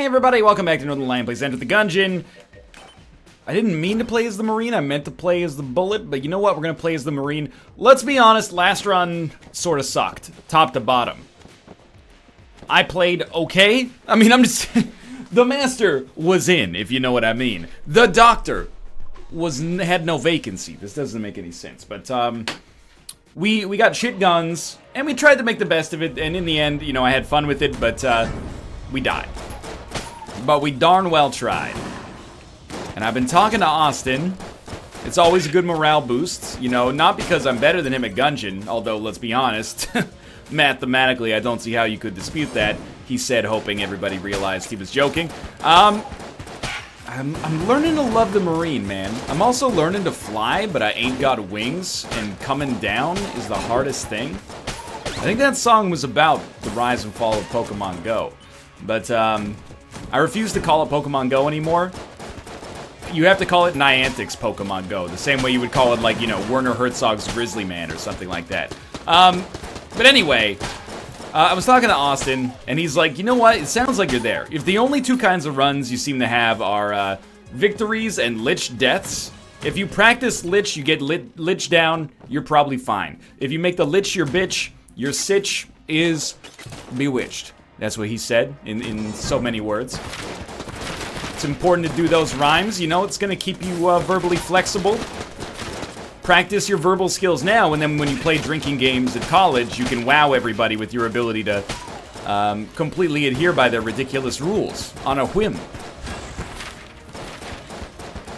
everybody, welcome back to Northernlion Plays Enter the Gungeon. I didn't mean to play as the Marine, I meant to play as the Bullet, but you know what, we're gonna play as the Marine. Let's be honest, last run sorta sucked, top to bottom. I played okay. I mean, I'm just... The Master was in, if you know what I mean. The Doctor had no vacancy. This doesn't make any sense, but we got shit guns, and we tried to make the best of it, and in the end, you know, I had fun with it, but we died. But we darn well tried. And I've been talking to Austin. It's always a good morale boost, you know, not because I'm better than him at Gungeon, although, let's be honest, mathematically, I don't see how you could dispute that. He said, hoping everybody realized he was joking. I'm learning to love the Marine, man. I'm also learning to fly, but I ain't got wings, and coming down is the hardest thing. I think that song was about the rise and fall of Pokemon Go. But, I refuse to call it Pokemon Go anymore. You have to call it Niantic's Pokemon Go, the same way you would call it, like, you know, Werner Herzog's Grizzly Man or something like that. But anyway, I was talking to Austin, and he's like, you know what, it sounds like you're there. If the only two kinds of runs you seem to have are, victories and Lich deaths, if you practice Lich, you get Lich down, you're probably fine. If you make the Lich your bitch, your sitch is bewitched. That's what he said, in so many words. It's important to do those rhymes, you know, it's gonna keep you verbally flexible. Practice your verbal skills now, and then when you play drinking games at college, you can wow everybody with your ability to completely adhere by their ridiculous rules on a whim.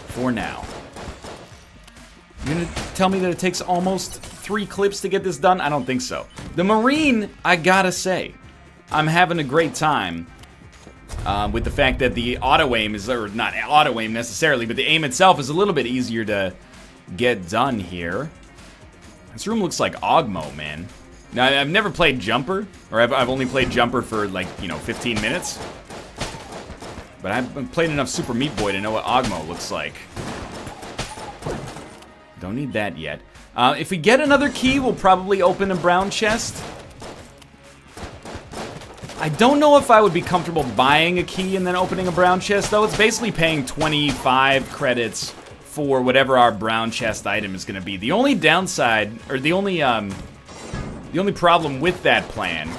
For now. You're gonna tell me that it takes almost 3 clips to get this done? I don't think so. The Marine, I gotta say, I'm having a great time. With the fact that the auto-aim is, or not auto-aim necessarily, but the aim itself is a little bit easier to get done here. This room looks like Ogmo, man. Now, I've never played Jumper, or I've only played Jumper for, like, you know, 15 minutes. But I've played enough Super Meat Boy to know what Ogmo looks like. Don't need that yet. If we get another key, we'll probably open a brown chest. I don't know if I would be comfortable buying a key and then opening a brown chest, though. It's basically paying 25 credits for whatever our brown chest item is going to be. The only downside, or the only problem with that plan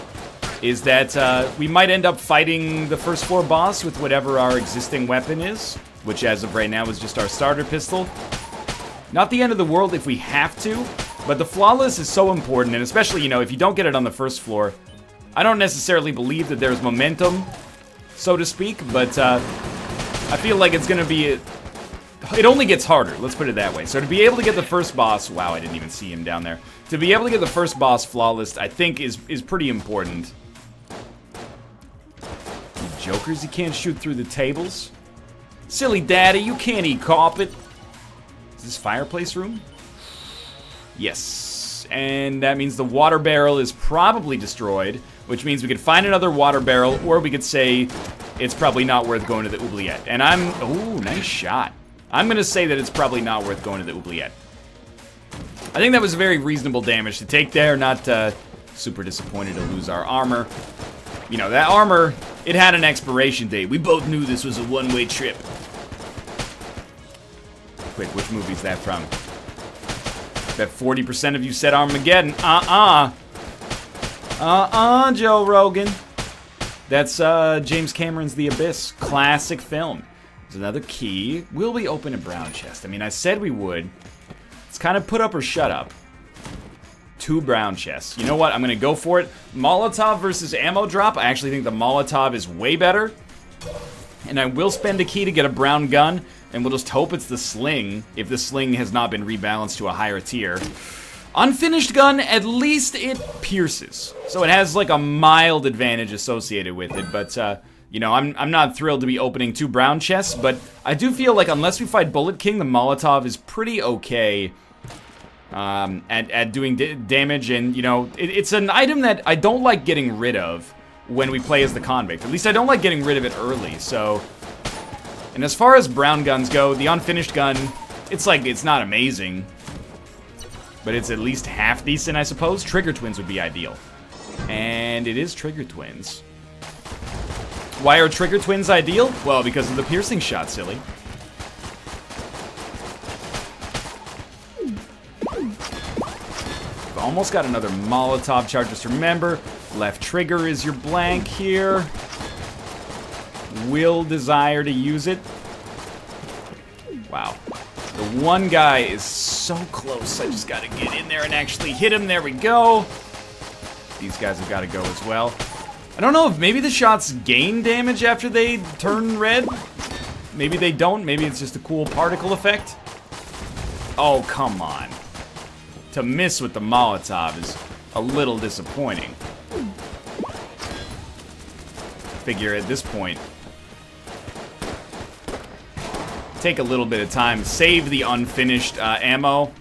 is that we might end up fighting the first floor boss with whatever our existing weapon is, which as of right now is just our starter pistol. Not the end of the world if we have to, but the flawless is so important, and especially, you know, if you don't get it on the first floor, I don't necessarily believe that there's momentum, so to speak, but I feel like it's gonna be... It only gets harder, let's put it that way. So to be able to get the first boss... Wow, I didn't even see him down there. To be able to get the first boss flawless, I think, is pretty important. You jokers, you can't shoot through the tables. Silly daddy, you can't eat carpet. Is this fireplace room? Yes. And that means the water barrel is probably destroyed, which means we could find another water barrel, or we could say it's probably not worth going to the oubliette. And ooh, nice shot. I'm gonna say that it's probably not worth going to the oubliette. I think that was very reasonable damage to take there, not super disappointed to lose our armor. You know, that armor, it had an expiration date. We both knew this was a one-way trip. Quick, which movie is that from? Bet 40% of you said Armageddon. Joe Rogan. That's James Cameron's The Abyss. Classic film. There's another key. Will we open a brown chest? I mean, I said we would. It's kind of put up or shut up. 2 brown chests. You know what? I'm going to go for it. Molotov versus ammo drop. I actually think the Molotov is way better. And I will spend a key to get a brown gun. And we'll just hope it's the sling, if the sling has not been rebalanced to a higher tier. Unfinished gun, at least it pierces. So it has like a mild advantage associated with it, but you know, I'm not thrilled to be opening 2 brown chests, but I do feel like unless we fight Bullet King, the Molotov is pretty okay at doing damage, and you know, it's an item that I don't like getting rid of when we play as the convict. At least I don't like getting rid of it early, so... And as far as brown guns go, the unfinished gun, it's like, it's not amazing. But it's at least half decent, I suppose. Trigger Twins would be ideal. And it is Trigger Twins. Why are trigger twins ideal? Well, because of the piercing shot, silly. We've almost got another Molotov charge. Just remember, left trigger is your blank here. Will desire to use it. Wow. The one guy is so close. I just gotta get in there and actually hit him. There we go. These guys have got to go as well. I don't know if maybe the shots gain damage after they turn red. Maybe they don't. Maybe it's just a cool particle effect. Oh, come on. To miss with the Molotov is a little disappointing. Figure at this point, take a little bit of time, save the unfinished ammo,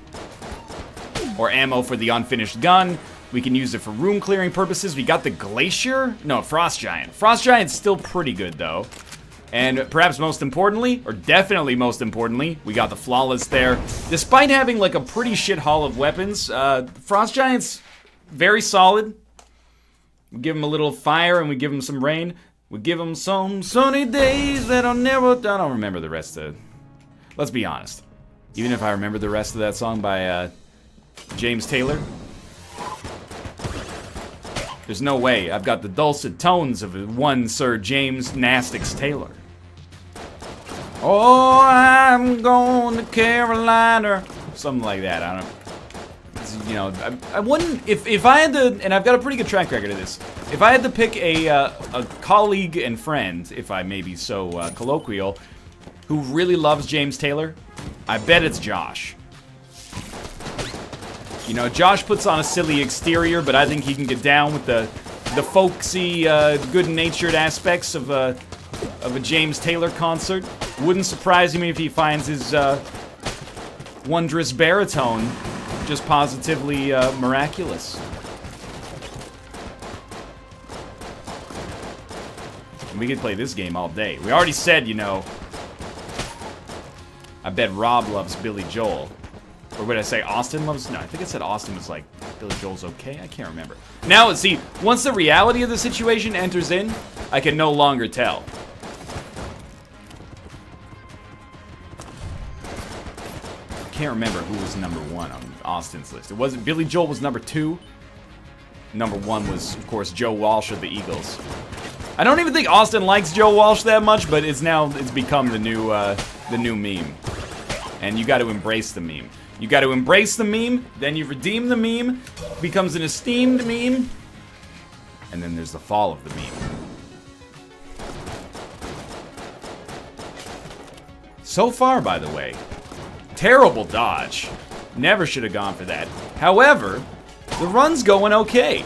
or ammo for the unfinished gun. We can use it for room clearing purposes. We got the Glacier? No, Frost Giant. Frost Giant's still pretty good, though. And perhaps most importantly, or definitely most importantly, we got the Flawless there. Despite having like a pretty shit haul of weapons, Frost Giant's very solid. We give him a little fire and we give him some rain. We give him some sunny days that I'll never... I don't remember the rest of... Let's be honest. Even if I remember the rest of that song by James Taylor, there's no way I've got the dulcet tones of one Sir James Nastix Taylor. Oh, I'm going to Carolina. Something like that, I don't know. You know, I wouldn't, if I had to, and I've got a pretty good track record of this, if I had to pick a colleague and friend, if I may be so colloquial, who really loves James Taylor, I bet it's Josh. You know, Josh puts on a silly exterior, but I think he can get down with the folksy, good-natured aspects of a James Taylor concert. Wouldn't surprise me if he finds his wondrous baritone just positively miraculous. And we could play this game all day. We already said, you know, I bet Rob loves Billy Joel. Or would I say Austin loves... No, I think I said Austin was like, Billy Joel's okay? I can't remember. Now, see, once the reality of the situation enters in, I can no longer tell. I can't remember who was number 1 on Austin's list. It wasn't... Billy Joel was number 2. Number 1 was, of course, Joe Walsh of the Eagles. I don't even think Austin likes Joe Walsh that much, but it's become the new meme. And you got to embrace the meme. You got to embrace the meme, then you redeem the meme, becomes an esteemed meme, and then there's the fall of the meme. So far, by the way, terrible dodge. Never should have gone for that. However, the run's going okay.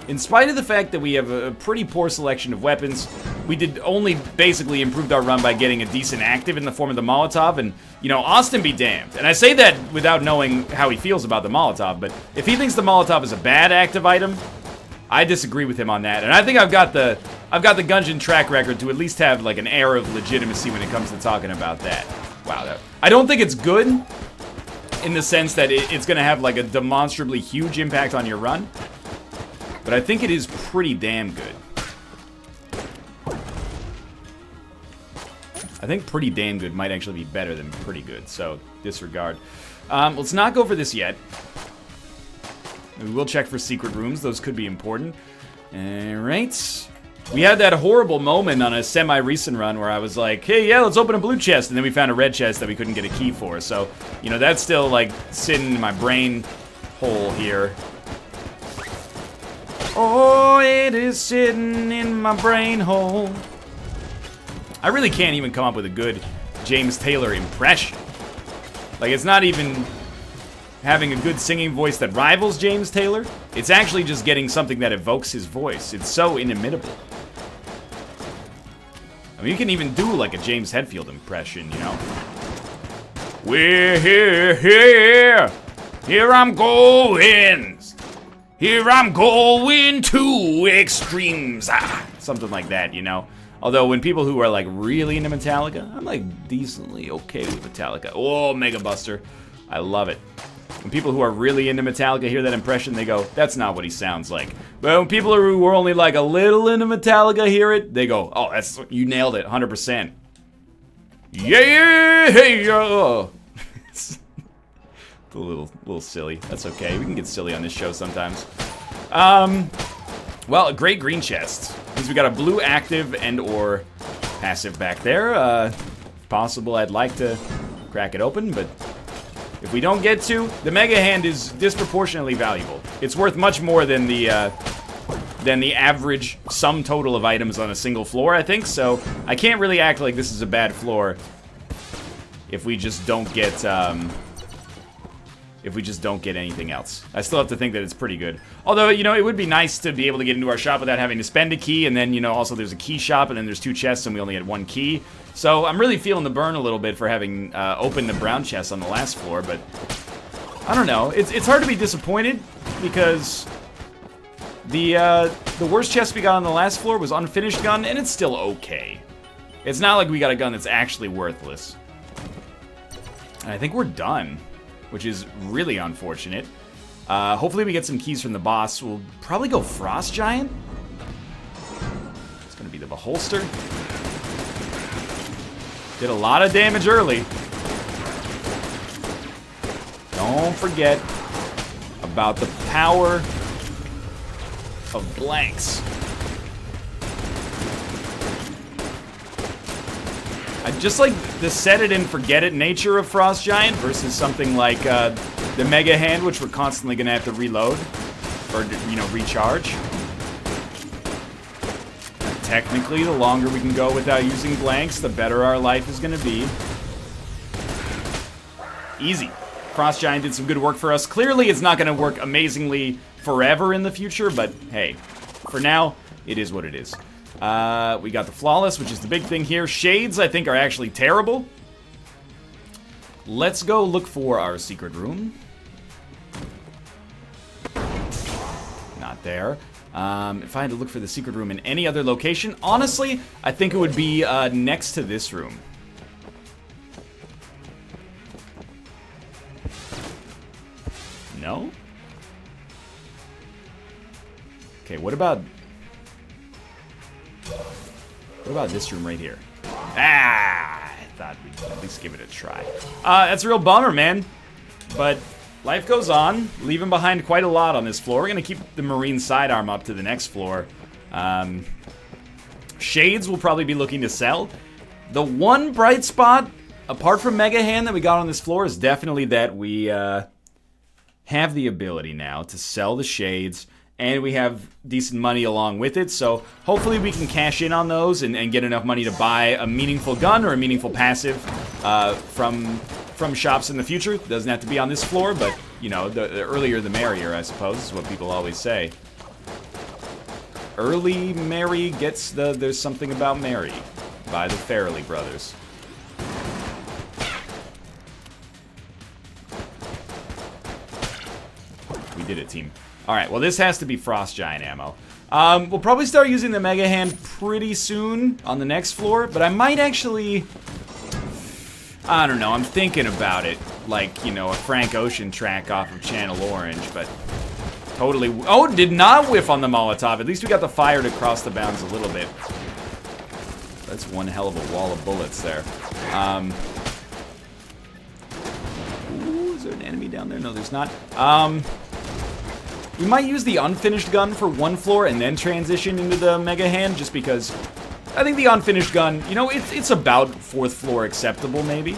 In spite of the fact that we have a pretty poor selection of weapons, we did only basically improved our run by getting a decent active in the form of the Molotov, and, you know, Austin be damned. And I say that without knowing how he feels about the Molotov, but if he thinks the Molotov is a bad active item, I disagree with him on that. And I think I've got the Gungeon track record to at least have, like, an air of legitimacy when it comes to talking about that. Wow, I don't think it's good in the sense that it's going to have, like, a demonstrably huge impact on your run, but I think it is pretty damn good. I think pretty damn good might actually be better than pretty good, so disregard. Let's not go for this yet. We will check for secret rooms. Those could be important. Alright. We had that horrible moment on a semi-recent run where I was like, hey, yeah, let's open a blue chest, and then we found a red chest that we couldn't get a key for. So, you know, that's still, like, sitting in my brain hole here. Oh, it is sitting in my brain hole. I really can't even come up with a good James Taylor impression. Like, it's not even having a good singing voice that rivals James Taylor. It's actually just getting something that evokes his voice. It's so inimitable. I mean, you can even do, like, a James Hetfield impression, you know? We're here I'm going. Here I'm going to extremes. Something like that, you know? Although, when people who are, like, really into Metallica, I'm, like, decently okay with Metallica. Oh, Mega Buster. I love it. When people who are really into Metallica hear that impression, they go, that's not what he sounds like. But when people who are only like a little into Metallica hear it, they go, oh, you nailed it, 100%. Yeah, hey, yo. It's a little silly. That's okay. We can get silly on this show sometimes. Well, a great green chest. Means we got a blue active and or passive back there. If possible, I'd like to crack it open, but if we don't get to, the Mega Hand is disproportionately valuable. It's worth much more than the average sum total of items on a single floor, I think. So I can't really act like this is a bad floor if we just don't get anything else. I still have to think that it's pretty good. Although, you know, it would be nice to be able to get into our shop without having to spend a key, and then, you know, also there's a key shop, and then there's 2 chests, and we only had 1 key. So I'm really feeling the burn a little bit for having opened the brown chest on the last floor, but I don't know. It's hard to be disappointed because the worst chest we got on the last floor was unfinished gun, and it's still okay. It's not like we got a gun that's actually worthless. And I think we're done, which is really unfortunate. Hopefully we get some keys from the boss. We'll probably go Frost Giant. It's gonna be the Beholster. Did a lot of damage early. Don't forget about the power of blanks. I just like the set it and forget it nature of Frost Giant versus something like the Mega Hand, which we're constantly gonna have to reload or, you know, recharge. Technically, the longer we can go without using blanks, the better our life is gonna be. Easy. Frost Giant did some good work for us. Clearly, it's not gonna work amazingly forever in the future, but hey, for now, it is what it is. We got the Flawless, which is the big thing here. Shades, I think, are actually terrible. Let's go look for our secret room. Not there. If I had to look for the secret room in any other location, honestly, I think it would be next to this room. No? Okay, what about this room right here? Ah, I thought we'd at least give it a try. That's a real bummer, man. But life goes on, leaving behind quite a lot on this floor. We're gonna keep the Marine sidearm up to the next floor. Shades will probably be looking to sell. The one bright spot, apart from Mega Hand, that we got on this floor is definitely that we have the ability now to sell the Shades, and we have decent money along with it, so hopefully we can cash in on those and get enough money to buy a meaningful gun or a meaningful passive from shops in the future. It doesn't have to be on this floor, but, you know, the earlier the merrier, I suppose, is what people always say. Early Mary gets the There's Something About Mary by the Farrelly Brothers. We did it, team. Alright, well, this has to be Frost Giant ammo. We'll probably start using the Mega Hand pretty soon on the next floor, but I might actually... I don't know, I'm thinking about it. Like, you know, a Frank Ocean track off of Channel Orange, but... Totally... Oh, did not whiff on the Molotov. At least we got the fire to cross the bounds a little bit. That's one hell of a wall of bullets there. Ooh, is there an enemy down there? No, there's not. We might use the unfinished gun for one floor and then transition into the Mega Hand, just because I think the unfinished gun, you know, it's about 4th floor acceptable, maybe.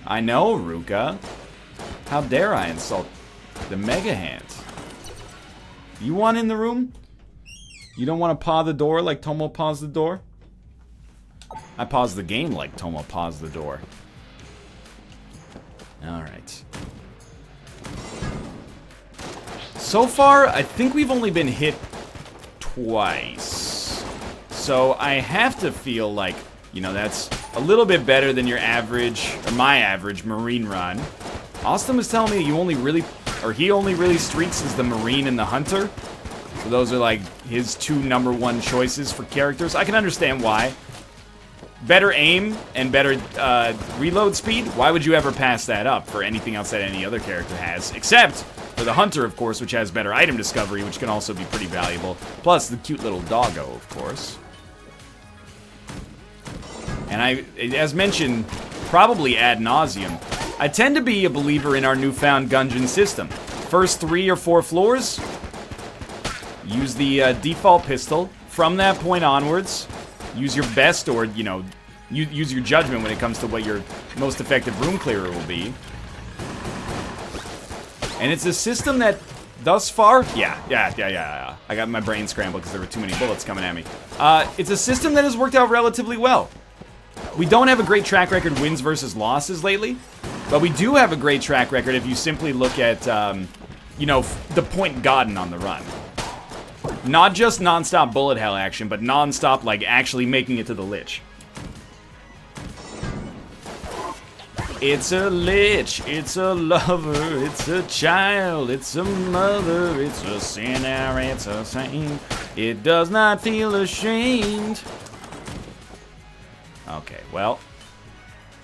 I know, Ruka. How dare I insult the Mega Hand? You want in the room? You don't want to paw the door like Tomo paws the door? I pause the game like Tomo paws the door. Alright. So far, I think we've only been hit twice. So I have to feel like, you know, that's a little bit better than your average, or my average, Marine run. Austin was telling me he only really streaks as the Marine and the Hunter. So those are like his 2 #1 choices for characters. I can understand why. better aim and better reload speed. Why would you ever pass that up for anything else that any other character has? Except for the Hunter, of course, which has better item discovery, which can also be pretty valuable. Plus the cute little doggo, of course. And I, as mentioned, probably ad nauseum, I tend to be a believer in our newfound Gungeon system. First 3 or 4 floors, use the default pistol. From that point onwards, use your best or, you know, use your judgment when it comes to what your most effective room clearer will be. And it's a system that, thus far, yeah. I got my brain scrambled because there were too many bullets coming at me. It's a system that has worked out relatively well. We don't have a great track record wins versus losses lately, but we do have a great track record if you simply look at, you know, the point gotten on the run. Not just non-stop bullet hell action, but non-stop, like, actually making it to the lich. It's a lich, it's a lover, it's a child, it's a mother, it's a sinner, it's a saint. It does not feel ashamed. Okay, well,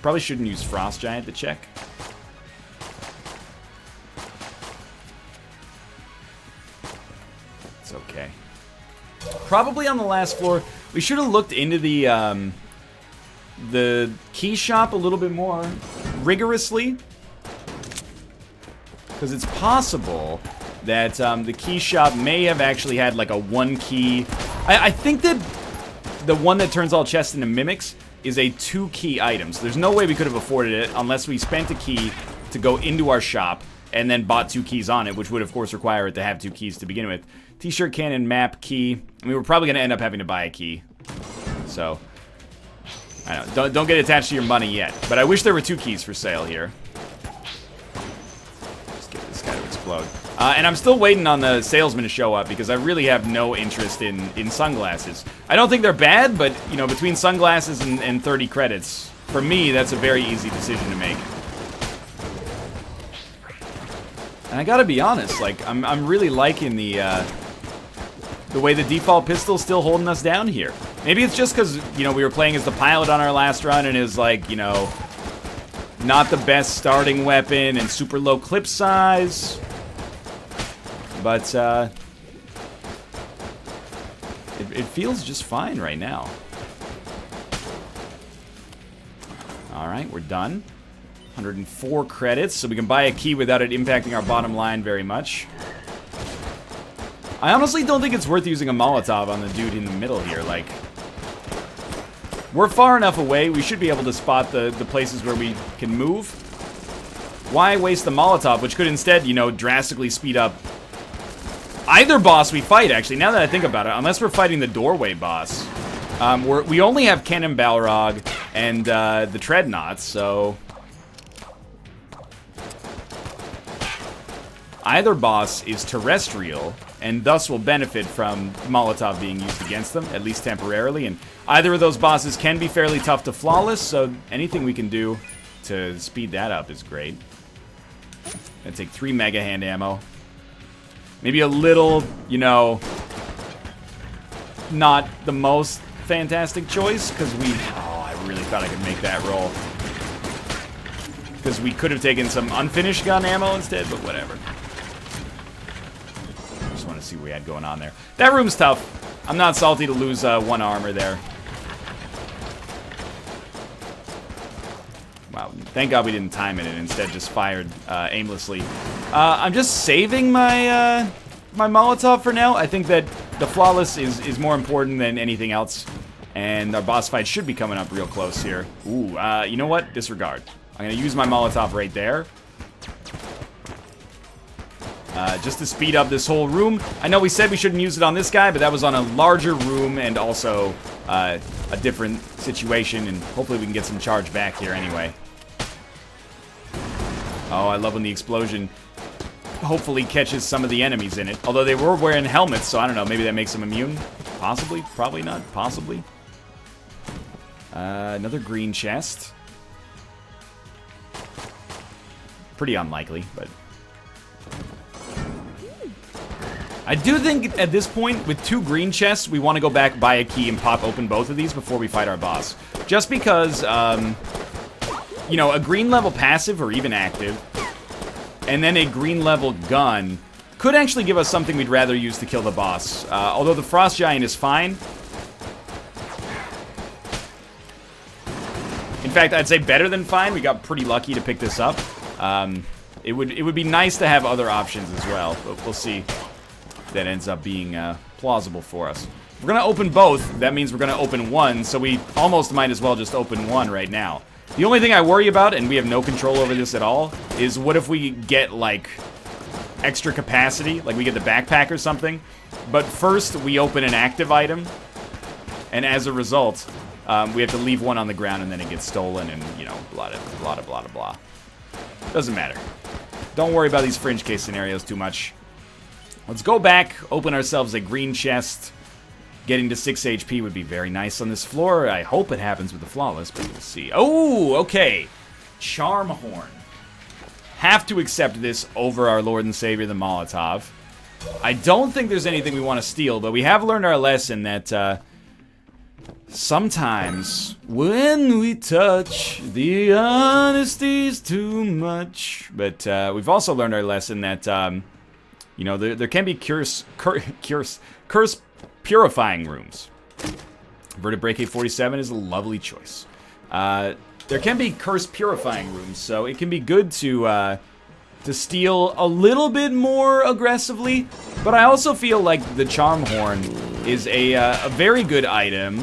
probably shouldn't use Frost Giant to check. It's okay. Probably on the last floor, we should have looked into the key shop a little bit more rigorously. Because it's possible that the key shop may have actually had like a 1 key. I think that the one that turns all chests into mimics is a 2 key item. So there's no way we could have afforded it unless we spent a key to go into our shop and then bought 2 keys on it, which would of course require it to have 2 keys to begin with. T-shirt cannon map key. I mean, we're probably going to end up having to buy a key. So, I don't get attached to your money yet. But I wish there were 2 keys for sale here. Just get this guy to explode. And I'm still waiting on the salesman to show up because I really have no interest in sunglasses. I don't think they're bad, but, you know, between sunglasses and 30 credits, for me, that's a very easy decision to make. And I gotta be honest, like, I'm really liking the way the default pistol's still holding us down here. Maybe it's just because, you know, we were playing as the pilot on our last run and is like, you know, not the best starting weapon and super low clip size. But, it feels just fine right now. Alright, we're done. 104 credits, so we can buy a key without it impacting our bottom line very much. I honestly don't think it's worth using a Molotov on the dude in the middle here, like... We're far enough away, we should be able to spot the places where we can move. Why waste the Molotov, which could instead, you know, drastically speed up either boss we fight, actually, now that I think about it, unless we're fighting the doorway boss. We only have Cannon Balrog and the Treadnoughts, so... Either boss is terrestrial, and thus will benefit from Molotov being used against them, at least temporarily, and either of those bosses can be fairly tough to flawless, so anything we can do to speed that up is great. Gonna take 3 Mega Hand ammo. Maybe a little, you know, not the most fantastic choice, because we... Oh, I really thought I could make that roll. Because we could have taken some unfinished gun ammo instead, but whatever. Just want to see what we had going on there. That room's tough. I'm not salty to lose 1 armor there. Wow, thank God we didn't time it and instead just fired aimlessly. I'm just saving my my Molotov for now. I think that the flawless is more important than anything else. And our boss fight should be coming up real close here. Ooh, you know what? Disregard. I'm going to use my Molotov right there. Just to speed up this whole room. I know we said we shouldn't use it on this guy, but that was on a larger room and also a different situation. And hopefully we can get some charge back here anyway. Oh, I love when the explosion hopefully catches some of the enemies in it. Although they were wearing helmets, so I don't know. Maybe that makes them immune? Possibly. Probably not. Possibly. Another green chest. Pretty unlikely, but... I do think at this point, with 2 green chests, we want to go back, buy a key, and pop open both of these before we fight our boss. Just because, you know, a green level passive or even active, and then a green level gun could actually give us something we'd rather use to kill the boss. Although the Frost Giant is fine. In fact, I'd say better than fine. We got pretty lucky to pick this up. It would be nice to have other options as well, but we'll see. That ends up being plausible for us. If we're gonna open both, that means we're gonna open one, so we almost might as well just open one right now. The only thing I worry about, and we have no control over this at all, is what if we get, like, extra capacity, like we get the backpack or something, but first we open an active item, and as a result, we have to leave one on the ground and then it gets stolen and, you know, blah, blah, blah, blah, blah. Doesn't matter. Don't worry about these fringe case scenarios too much. Let's go back, open ourselves a green chest. Getting to 6 HP would be very nice on this floor. I hope it happens with the Flawless, but we'll see. Oh, okay. Charm Horn. Have to accept this over our Lord and Savior, the Molotov. I don't think there's anything we want to steal, but we have learned our lesson that sometimes when we touch, the honesty's too much. But we've also learned our lesson that... you know, there can be curse purifying rooms. Vertebrae K47 is a lovely choice. There can be curse purifying rooms, so it can be good to steal a little bit more aggressively. But I also feel like the Charm Horn is a very good item.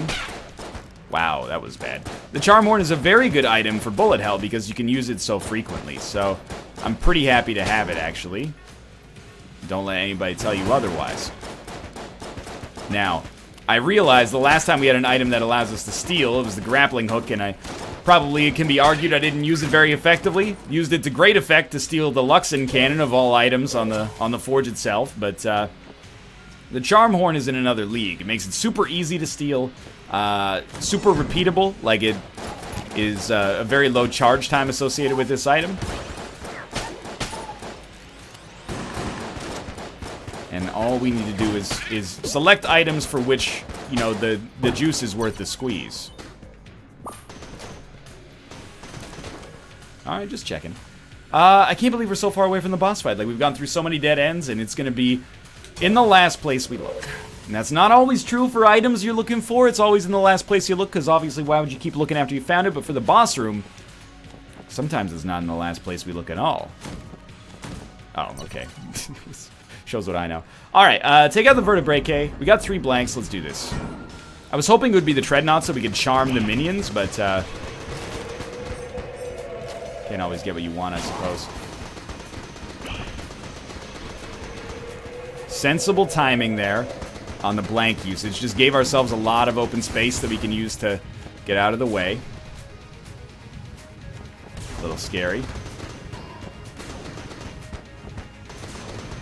Wow, that was bad. The Charm Horn is a very good item for bullet hell because you can use it so frequently. So I'm pretty happy to have it, actually. Don't let anybody tell you otherwise. Now, I realized the last time we had an item that allows us to steal, it was the grappling hook, and it can be argued I didn't use it very effectively. Used it to great effect to steal the Luxon cannon of all items on the forge itself, but the Charm Horn is in another league. It makes it super easy to steal, super repeatable, like it is a very low charge time associated with this item. And all we need to do is select items for which, you know, the juice is worth the squeeze. Alright, just checking. I can't believe we're so far away from the boss fight. Like, we've gone through so many dead ends, and it's going to be in the last place we look. And that's not always true for items you're looking for. It's always in the last place you look, because obviously why would you keep looking after you found it? But for the boss room, sometimes it's not in the last place we look at all. Oh, okay. Shows what I know. Alright, take out the Vertebrae K. We got 3 blanks, let's do this. I was hoping it would be the Treadnought so we could charm the minions, but can't always get what you want, I suppose. Sensible timing there on the blank usage. Just gave ourselves a lot of open space that we can use to get out of the way. A little scary.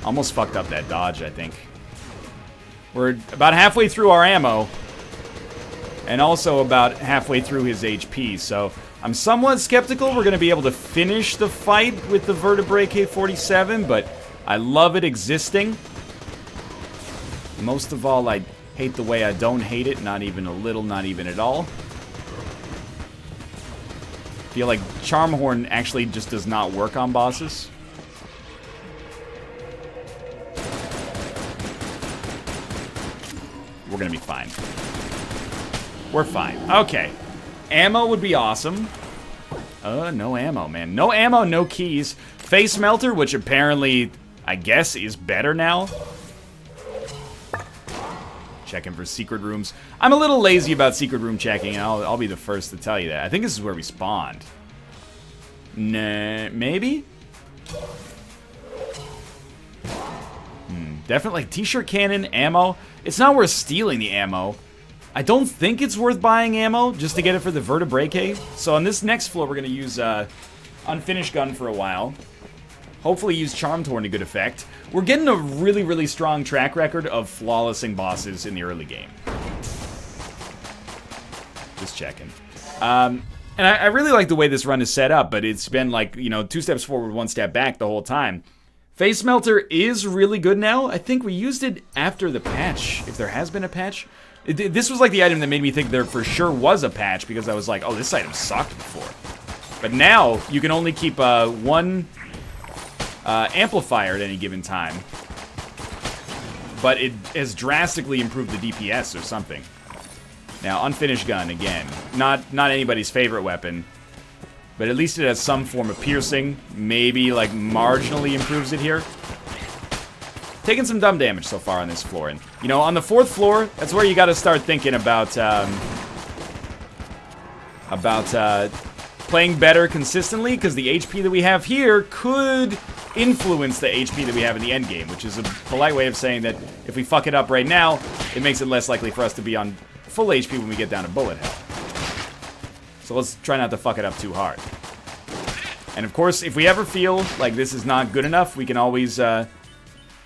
Almost fucked up that dodge, I think. We're about halfway through our ammo. And also about halfway through his HP, so I'm somewhat skeptical we're going to be able to finish the fight with the Vertebrae K47, but I love it existing. Most of all, I hate the way I don't hate it, not even a little, not even at all. I feel like Charm Horn actually just does not work on bosses. We're gonna be fine. We're fine. Okay. Ammo would be awesome. No ammo, man. No ammo, no keys. Face Melter, which apparently, I guess, is better now. Checking for secret rooms. I'm a little lazy about secret room checking, and I'll be the first to tell you that. I think this is where we spawned. Nah, maybe? Definitely T-shirt cannon, ammo. It's not worth stealing the ammo. I don't think it's worth buying ammo just to get it for the Vertebrae K. So on this next floor, we're going to use Unfinished Gun for a while. Hopefully use Charmed Horn to good effect. We're getting a really, really strong track record of flawlessing bosses in the early game. Just checking. And I really like the way this run is set up, but it's been like, you know, 2 steps forward, 1 step back the whole time. Face Melter is really good now. I think we used it after the patch, if there has been a patch. This was like the item that made me think there for sure was a patch, because I was like, oh, this item sucked before. But now, you can only keep one amplifier at any given time. But it has drastically improved the DPS or something. Now, Unfinished Gun, again. Not anybody's favorite weapon. But at least it has some form of piercing. Maybe, like, marginally improves it here. Taking some dumb damage so far on this floor. And, you know, on the 4th floor, that's where you gotta start thinking about playing better consistently, because the HP that we have here could influence the HP that we have in the endgame, which is a polite way of saying that if we fuck it up right now, it makes it less likely for us to be on full HP when we get down to bullet hell. So let's try not to fuck it up too hard. And of course, if we ever feel like this is not good enough, we can always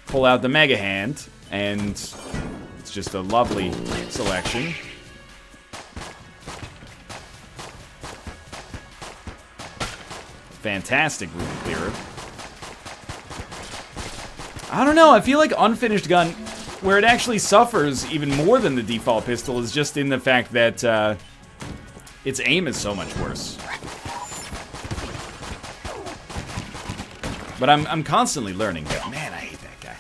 pull out the Mega Hand, and it's just a lovely selection. Fantastic Rune Clearer. I don't know, I feel like Unfinished Gun, where it actually suffers even more than the default pistol, is just in the fact that its aim is so much worse. But I'm constantly learning. Man, I hate that guy.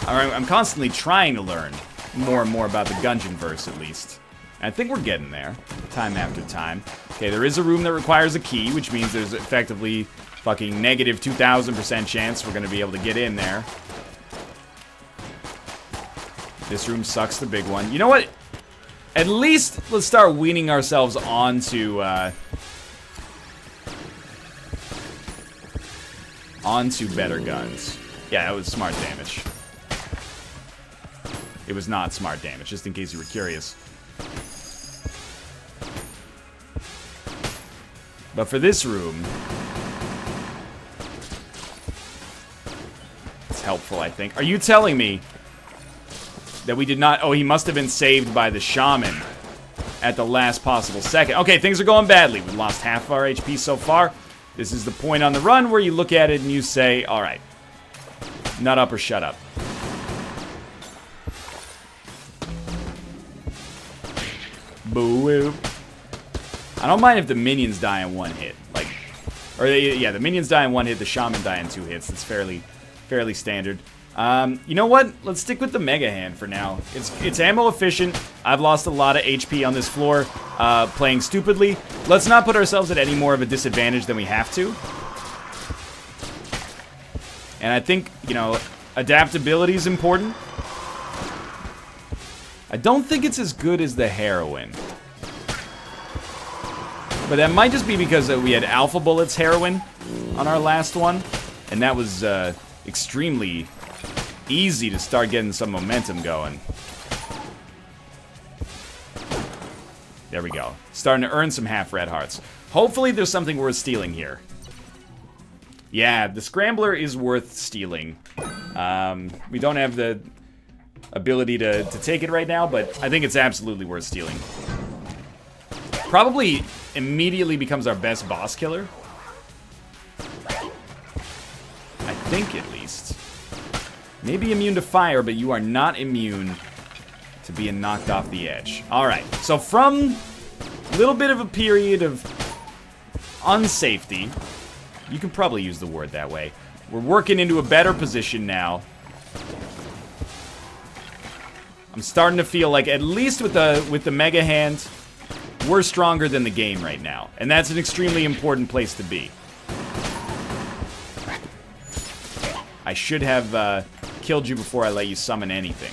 I'm constantly trying to learn more and more about the Gungeon verse, at least. And I think we're getting there, time after time. Okay, there is a room that requires a key, which means there's effectively fucking negative 2,000% chance we're gonna be able to get in there. This room sucks, the big one. You know what? At least let's start weaning ourselves onto better guns. Yeah, that was smart damage. It was not smart damage, just in case you were curious. But for this room, it's helpful, I think. Are you telling me that we did not... Oh, he must have been saved by the shaman at the last possible second. Okay, things are going badly. We lost half of our HP so far. This is the point on the run where you look at it and you say, alright, nut up or shut up. Boo-woo. I don't mind if the minions die in one hit. Like, or yeah, the minions die in one hit, the shaman die in 2 hits. That's fairly standard. You know what? Let's stick with the Mega Hand for now. It's ammo efficient. I've lost a lot of HP on this floor playing stupidly. Let's not put ourselves at any more of a disadvantage than we have to. And I think, you know, adaptability is important. I don't think it's as good as the heroin. But that might just be because we had Alpha Bullets heroin on our last one. And that was extremely easy to start getting some momentum going. There we go. Starting to earn some half red hearts. Hopefully there's something worth stealing here. Yeah, the Scrambler is worth stealing. We don't have the ability to take it right now, but I think it's absolutely worth stealing. Probably immediately becomes our best boss killer. I think, at least. Maybe immune to fire, but you are not immune to being knocked off the edge. Alright, so from a little bit of a period of unsafety, you can probably use the word that way, we're working into a better position now. I'm starting to feel like, at least with the Mega Hand, we're stronger than the game right now. And that's an extremely important place to be. I should have killed you before I let you summon anything.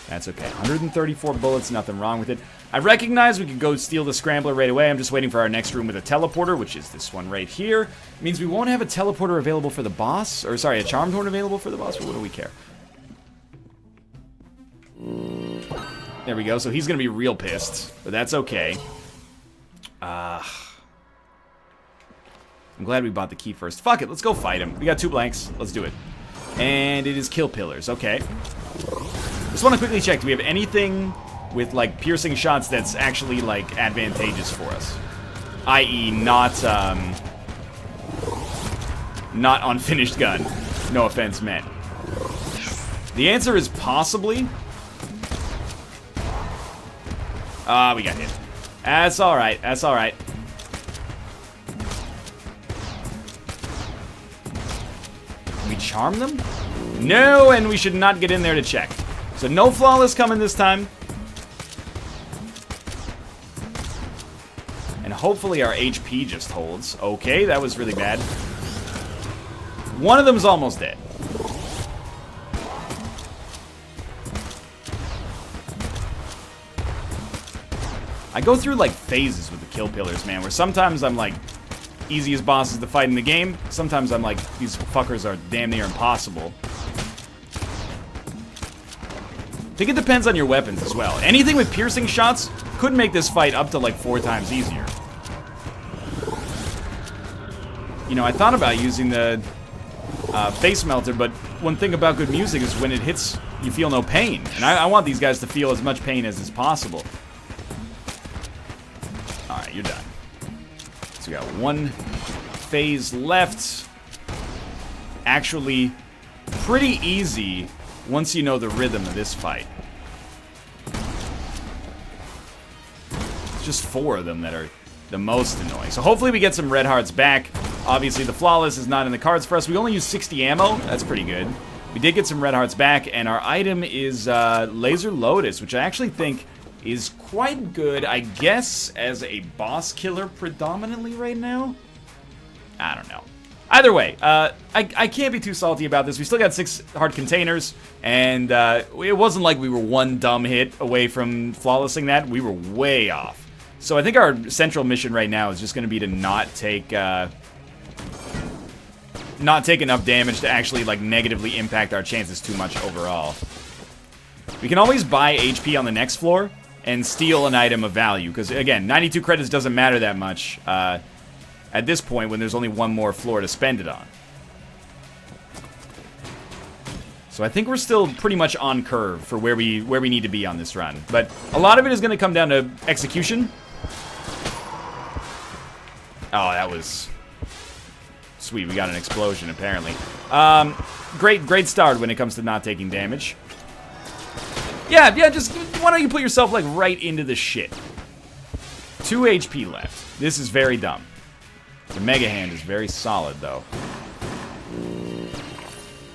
That's okay. 134 bullets, nothing wrong with it. I recognize we could go steal the Scrambler right away. I'm just waiting for our next room with a teleporter, which is this one right here. It means we won't have a teleporter available for the boss. Or, sorry, a Charmed Horn available for the boss, but what do we care? There we go. So he's going to be real pissed, but that's okay. I'm glad we bought the key first. Fuck it, let's go fight him. We got 2 blanks. Let's do it. And it is kill pillars. Okay. Just want to quickly check. Do we have anything with, like, piercing shots that's actually, like, advantageous for us? I.e. not not unfinished gun. No offense meant. The answer is possibly. We got hit. That's alright, that's alright. Can we charm them? No, and we should not get in there to check. So no flawless coming this time. And hopefully our HP just holds. Okay, that was really bad. One of them's almost dead. I go through like phases with the kill pillars, man, where sometimes I'm like easiest bosses to fight in the game. Sometimes I'm like, these fuckers are damn near impossible. I think it depends on your weapons as well. Anything with piercing shots could make this fight up to like 4 times easier. You know, I thought about using the face melter, but one thing about good music is when it hits, you feel no pain. And I want these guys to feel as much pain as is possible. Alright, you're done. So we got 1 phase left. Actually, pretty easy once you know the rhythm of this fight. It's just 4 of them that are the most annoying. So hopefully we get some red hearts back. Obviously the flawless is not in the cards for us. We only use 60 ammo. That's pretty good. We did get some red hearts back, and our item is Laser Lotus, which I actually think is quite good, I guess, as a boss killer predominantly right now. I don't know. Either way, I can't be too salty about this. We still got 6 hard containers, and it wasn't like we were 1 dumb hit away from flawlessing that. We were way off. So I think our central mission right now is just going to be to not take enough damage to actually like negatively impact our chances too much overall. We can always buy HP on the next floor and steal an item of value, because again, 92 credits doesn't matter that much at this point when there's only 1 more floor to spend it on. So I think we're still pretty much on curve for where we need to be on this run. But a lot of it is going to come down to execution. Oh, that was sweet. We got an explosion, apparently. Great start when it comes to not taking damage. Yeah, just why don't you put yourself, like, right into the shit. 2 HP left. This is very dumb. The Mega Hand is very solid, though.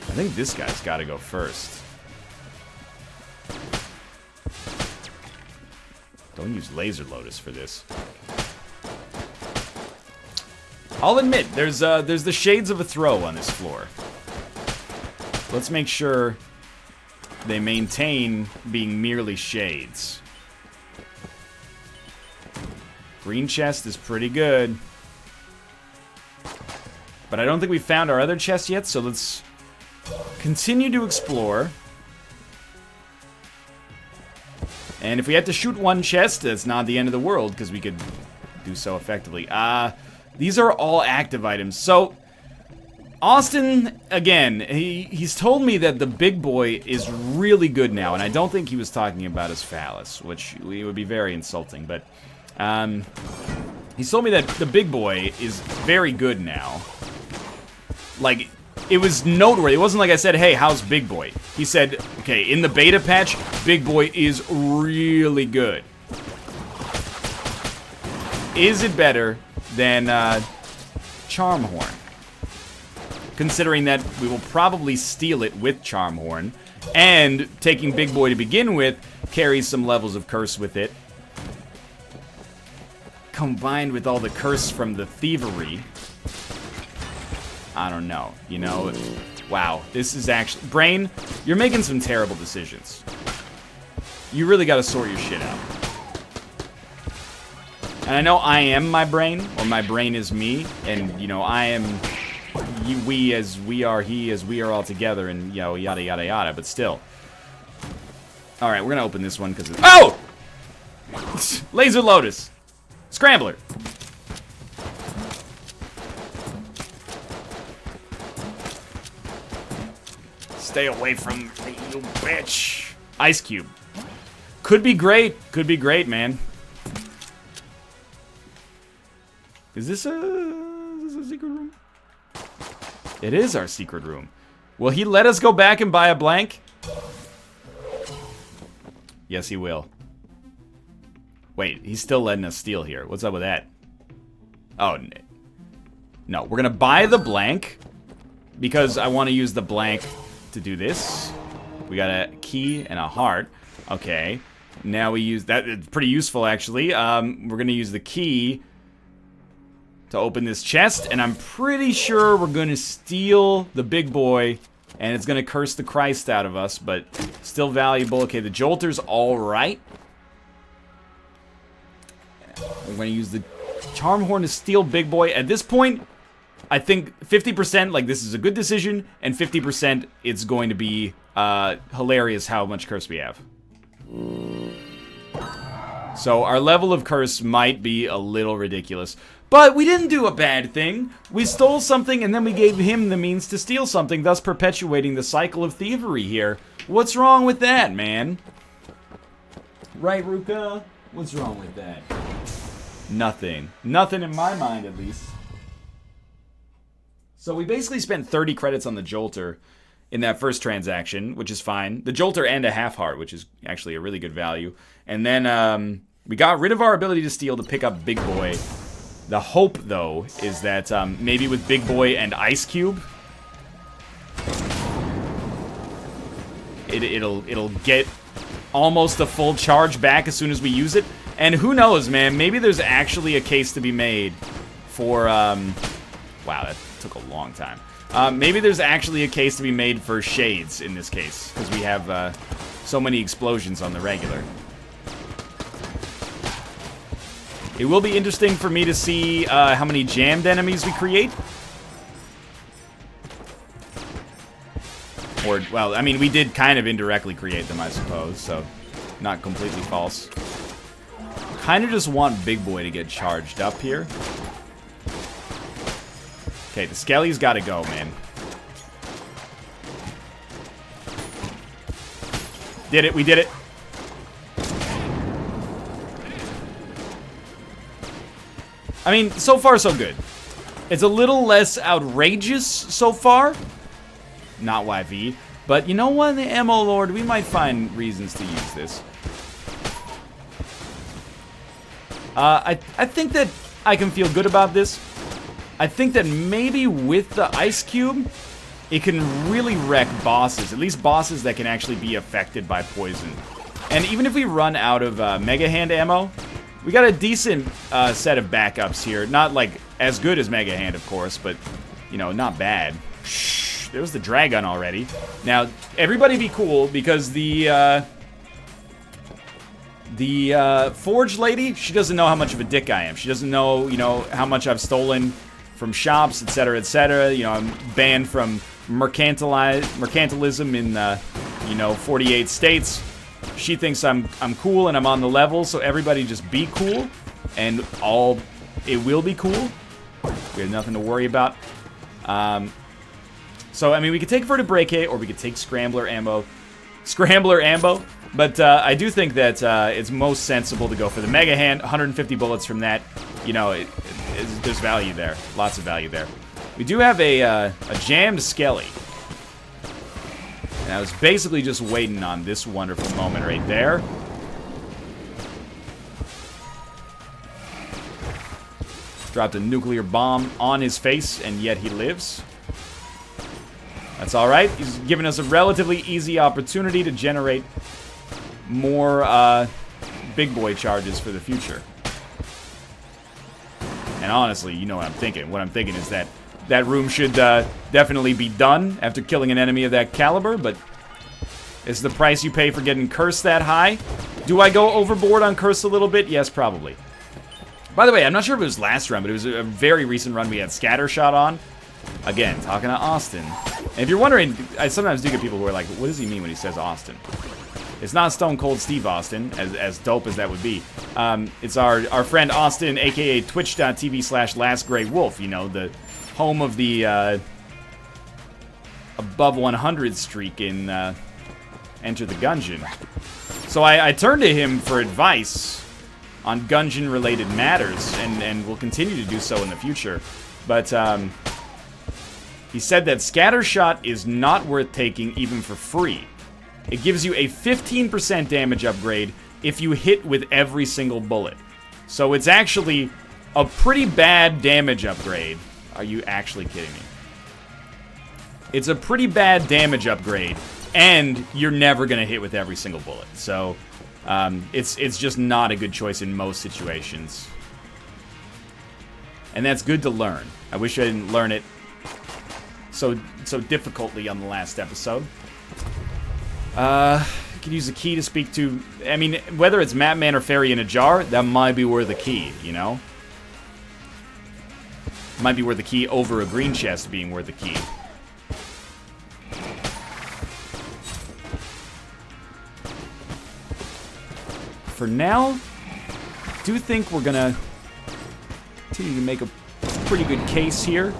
I think this guy's got to go first. Don't use Laser Lotus for this. I'll admit, there's the shades of a throw on this floor. Let's make sure they maintain being merely shades. Green chest is pretty good. But I don't think we found our other chest yet, so let's continue to explore. And if we have to shoot 1 chest, that's not the end of the world, because we could do so effectively. These are all active items. So, Austin, again, he's told me that the big boy is really good now, and I don't think he was talking about his phallus, which would be very insulting, but he's told me that the big boy is very good now. Like, it was noteworthy. It wasn't like I said, hey, how's Big Boy? He said, okay, in the beta patch, Big Boy is really good. Is it better than Charm Horn? Considering that we will probably steal it with Charm Horn, and taking Big Boy to begin with carries some levels of curse with it. Combined with all the curse from the thievery, I don't know, you know? Wow, this is actually... Brain, you're making some terrible decisions. You really gotta sort your shit out. And I know I am my brain, or my brain is me, and, you know, I am... we as we are he as we are all together, and, you know, yada yada yada, but still. Alright, we're gonna open this one, because it's... Oh! Laser Lotus! Scrambler! Stay away from me, you bitch. Ice Cube. Could be great, man. Is this a secret room? It is our secret room. Will he let us go back and buy a blank? Yes, he will. Wait, he's still letting us steal here. What's up with that? Oh, no. We're gonna buy the blank because I want to use the blank to do this. We got a key and a heart. Okay. Now we use that. It's pretty useful, actually. We're gonna use the key to open this chest, and I'm pretty sure we're gonna steal the big boy, and it's gonna curse the Christ out of us, but still valuable. Okay, the Jolter's all right. We're gonna use the Charm Horn to steal big boy. At this point, I think 50%, like, this is a good decision, and 50% it's going to be hilarious how much curse we have. So our level of curse might be a little ridiculous. But we didn't do a bad thing. We stole something and then we gave him the means to steal something, thus perpetuating the cycle of thievery here. What's wrong with that, man? Right, Ruka? What's wrong with that? Nothing. Nothing in my mind, at least. So we basically spent 30 credits on the Jolter in that first transaction, which is fine. The Jolter and a half heart, which is actually a really good value. And then we got rid of our ability to steal to pick up Big Boy. The hope, though, is that maybe with Big Boy and Ice Cube, it'll get almost a full charge back as soon as we use it. And who knows, man? Maybe there's actually a case to be made for wow, that took a long time. Maybe there's actually a case to be made for shades in this case, because we have so many explosions on the regular. It will be interesting for me to see how many jammed enemies we create. Or, well, I mean, we did kind of indirectly create them, I suppose, so not completely false. Kind of just want Big Boy to get charged up here. Okay, the Skelly's got to go, man. Did it, we did it. I mean, so far so good. It's a little less outrageous so far. Not YV. But you know what, the Ammo Lord, we might find reasons to use this. I think that I can feel good about this. I think that maybe with the Ice Cube, it can really wreck bosses. At least bosses that can actually be affected by poison. And even if we run out of Mega Hand ammo, we got a decent set of backups here. Not, like, as good as Mega Hand, of course, but, you know, not bad. Shh, there was the Dragon already. Now, everybody be cool, because the Forge lady, she doesn't know how much of a dick I am. She doesn't know, you know, how much I've stolen from shops, etc., etc. You know, I'm banned from mercantilism in, you know, 48 states. She thinks I'm cool and I'm on the level, so everybody just be cool, and it will be cool. We have nothing to worry about. So, I mean, we could take Vertebrae, or we could take Scrambler ammo. But I do think that it's most sensible to go for the Mega Hand. 150 bullets from that. You know, there's value there. Lots of value there. We do have a jammed Skelly. And I was basically just waiting on this wonderful moment right there. Dropped a nuclear bomb on his face, and yet he lives. That's alright. He's given us a relatively easy opportunity to generate more Big Boy charges for the future. And honestly, you know what I'm thinking. What I'm thinking is that that room should definitely be done after killing an enemy of that caliber, but is the price you pay for getting cursed that high? Do I go overboard on curse a little bit? Yes, probably. By the way, I'm not sure if it was last run, but it was a very recent run we had Scattershot on. Again, talking to Austin. And if you're wondering, I sometimes do get people who are like, what does he mean when he says Austin? It's not Stone Cold Steve Austin, as dope as that would be. It's our friend Austin, aka twitch.tv/LastGreyWolf, you know, the home of the above 100 streak in Enter the Gungeon. So I turned to him for advice on Gungeon-related matters, and will continue to do so in the future. But He said that Scatter Shot is not worth taking even for free. It gives you a 15% damage upgrade if you hit with every single bullet. So it's actually a pretty bad damage upgrade. Are you actually kidding me? It's a pretty bad damage upgrade, and you're never going to hit with every single bullet. So it's just not a good choice in most situations. And that's good to learn. I wish I didn't learn it so difficultly on the last episode. Could use a key to speak to... I mean, whether it's Map Man or Fairy in a Jar, that might be worth a key, you know? Might be worth a key over a green chest being worth a key. For now, I do think we're gonna continue to make a pretty good case here.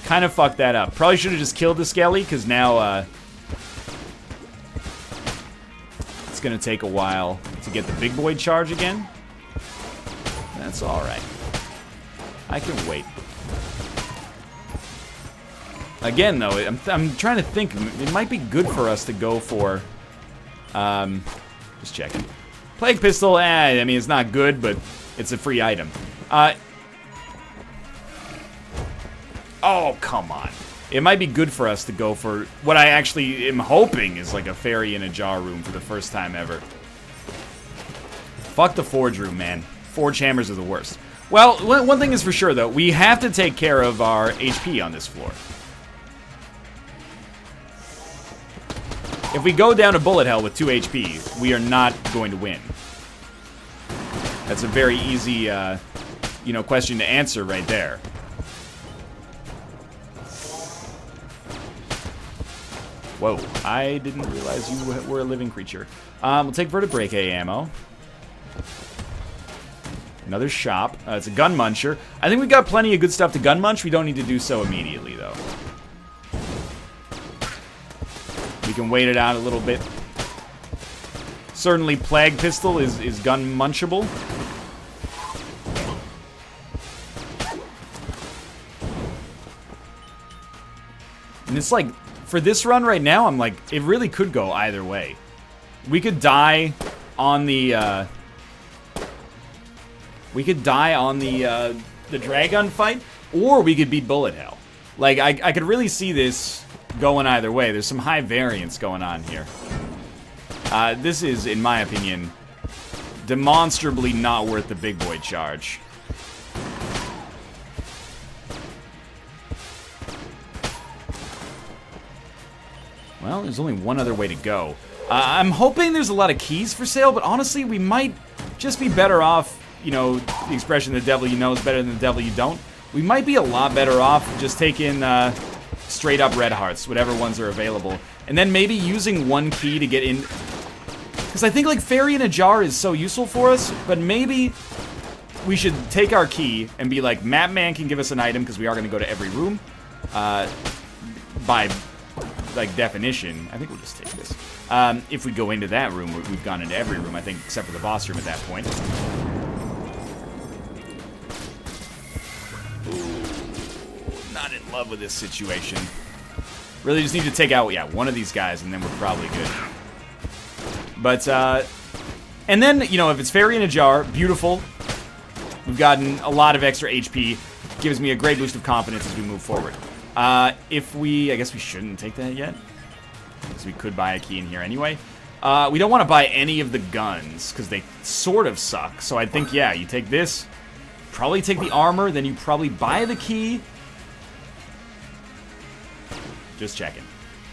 Kind of fucked that up. Probably should have just killed the Skelly, because now it's gonna take a while to get the big boy charge again. That's alright. I can wait. Again, though, I'm trying to think. It might be good for us to go for... just checking. Plague Pistol, I mean, it's not good, but it's a free item. Oh, come on. It might be good for us to go for what I actually am hoping is like a Fairy in a Jar room for the first time ever. Fuck the Forge room, man. Forge hammers are the worst. Well, one thing is for sure, though. We have to take care of our HP on this floor. If we go down to bullet hell with 2 HP, we are not going to win. That's a very easy, you know, question to answer right there. Whoa, I didn't realize you were a living creature. We'll take Vertebrae ammo. Another shop. It's a gun muncher. I think we've got plenty of good stuff to gun munch. We don't need to do so immediately, though. We can wait it out a little bit. Certainly Plague Pistol is gun munchable. And it's like, for this run right now, I'm like, it really could go either way. We could die on the, the Dragon fight, or we could beat bullet hell. Like, I could really see this going either way. There's some high variance going on here. This is, in my opinion, demonstrably not worth the big boy charge. Well, there's only one other way to go. I'm hoping there's a lot of keys for sale, but honestly, we might just be better off, you know, the expression, the devil you know is better than the devil you don't. We might be a lot better off just taking straight up red hearts, whatever ones are available. And then maybe using one key to get in. Because I think like Fairy in a Jar is so useful for us, but maybe we should take our key and be like, Map Man can give us an item because we are going to go to every room. By like definition, I think we'll just take this. If we go into that room, we've gone into every room, I think, except for the boss room at that point. Ooh, not in love with this situation. Really just need to take out, yeah, one of these guys, and then we're probably good. But, and then, you know, if it's Fairy in a Jar, beautiful. We've gotten a lot of extra HP. Gives me a great boost of confidence as we move forward. If we, I guess we shouldn't take that yet, because we could buy a key in here anyway. We don't want to buy any of the guns, because they sort of suck. So I think, yeah, you take this, probably take the armor, then you probably buy the key. Just checking.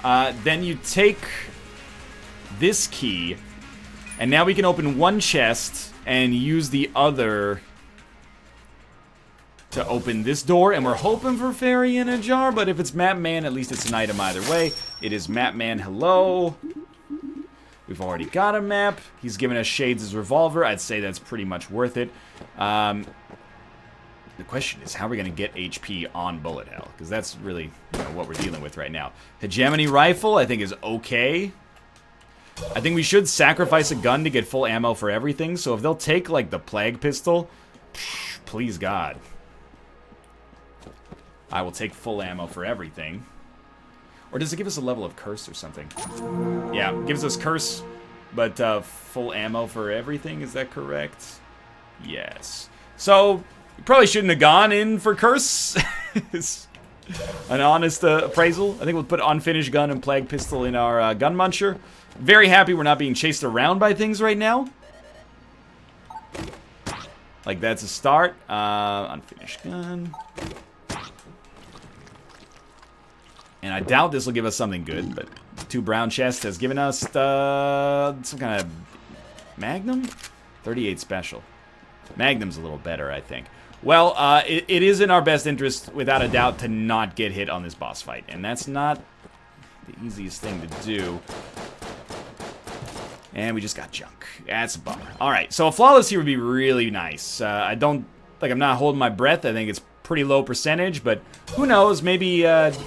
Then you take this key, and now we can open one chest and use the other to open this door, and we're hoping for Fairy in a Jar, but if it's Map Man, at least it's an item either way. It is Map Man, hello. We've already got a map. He's given us Shades' revolver. I'd say that's pretty much worth it. The question is, how are we going to get HP on bullet hell? Because that's really, you know, what we're dealing with right now. Hegemony rifle, I think, is okay. I think we should sacrifice a gun to get full ammo for everything, so if they'll take, like, the Plague Pistol, please God. I will take full ammo for everything. Or does it give us a level of curse or something? Yeah, gives us curse, but full ammo for everything. Is that correct? Yes. So, we probably shouldn't have gone in for curse. It's an honest appraisal. I think we'll put unfinished gun and plague pistol in our gun muncher. Very happy we're not being chased around by things right now. Like, that's a start. Unfinished gun. And I doubt this will give us something good, but 2 brown chests has given us some kind of Magnum? 38 special. Magnum's a little better, I think. Well, it is in our best interest, without a doubt, to not get hit on this boss fight. And that's not the easiest thing to do. And we just got junk. That's a bummer. Alright, so a flawless here would be really nice. I don't... Like, I'm not holding my breath. I think it's pretty low percentage, but who knows? Maybe,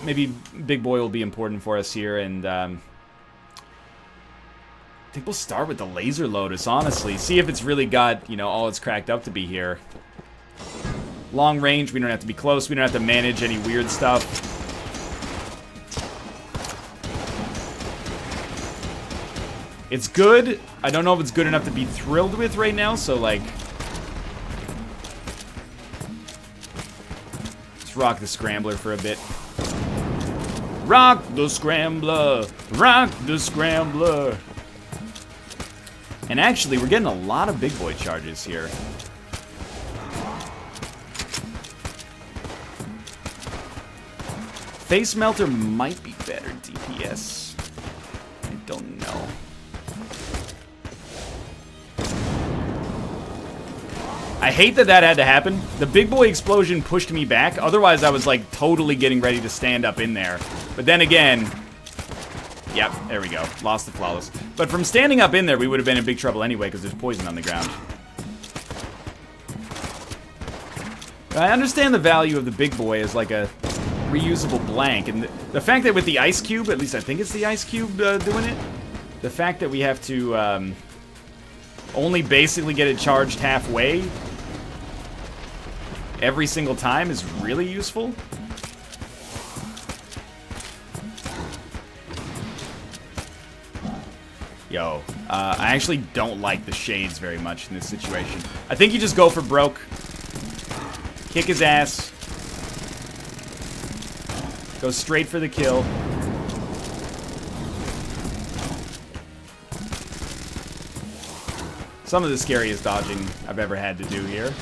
maybe Big Boy will be important for us here, and, I think we'll start with the Laser Lotus, honestly. See if it's really got, you know, all it's cracked up to be here. Long range, we don't have to be close. We don't have to manage any weird stuff. It's good. I don't know if it's good enough to be thrilled with right now, so, like... Let's rock the Scrambler for a bit. Rock the Scrambler! Rock the Scrambler! And actually, we're getting a lot of big boy charges here. Face Melter might be better DPS. I don't know. I hate that that had to happen. The big boy explosion pushed me back. Otherwise, I was like totally getting ready to stand up in there. But then again... Yep, there we go. Lost the flawless. But from standing up in there, we would have been in big trouble anyway because there's poison on the ground. But I understand the value of the big boy as like a reusable blank. And the fact that with the ice cube, at least I think it's the ice cube doing it. The fact that we have to only basically get it charged halfway every single time is really useful. Yo, I actually don't like the shades very much in this situation. I think you just go for broke. Kick his ass. Go straight for the kill. Some of the scariest dodging I've ever had to do here.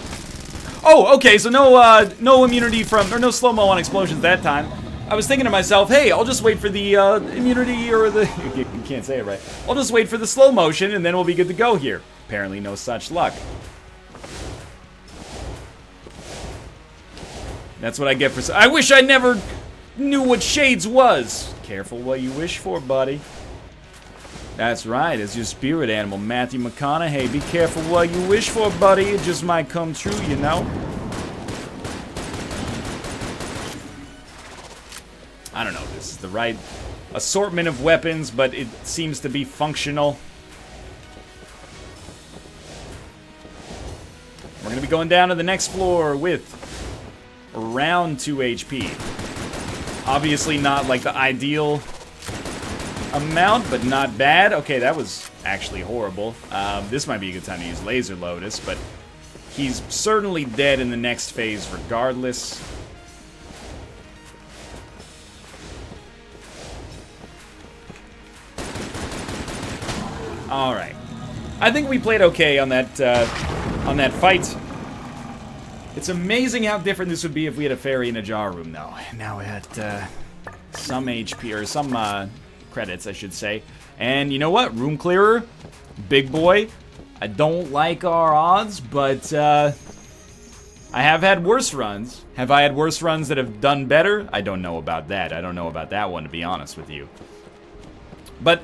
Oh, okay, so no immunity from, or no slow-mo on explosions that time. I was thinking to myself, hey, I'll just wait for the immunity or the... You can't say it right. I'll just wait for the slow motion and then we'll be good to go here. Apparently no such luck. That's what I get for... I wish I never knew what shades was. Careful what you wish for, buddy. That's right, it's your spirit animal, Matthew McConaughey. Be careful what you wish for, buddy. It just might come true, you know? I don't know if this is the right assortment of weapons, but it seems to be functional. We're going to be going down to the next floor with around 2 HP. Obviously not like the ideal amount, but not bad. Okay, that was actually horrible. This might be a good time to use Laser Lotus, but he's certainly dead in the next phase regardless. All right, I think we played okay on that fight. It's amazing how different this would be if we had a fairy in a jar room, though. Now we had some HP or some credits, I should say. And you know what? Room clearer, big boy. I don't like our odds, but I have had worse runs. Have I had worse runs that have done better? I don't know about that. I don't know about that one, to be honest with you. But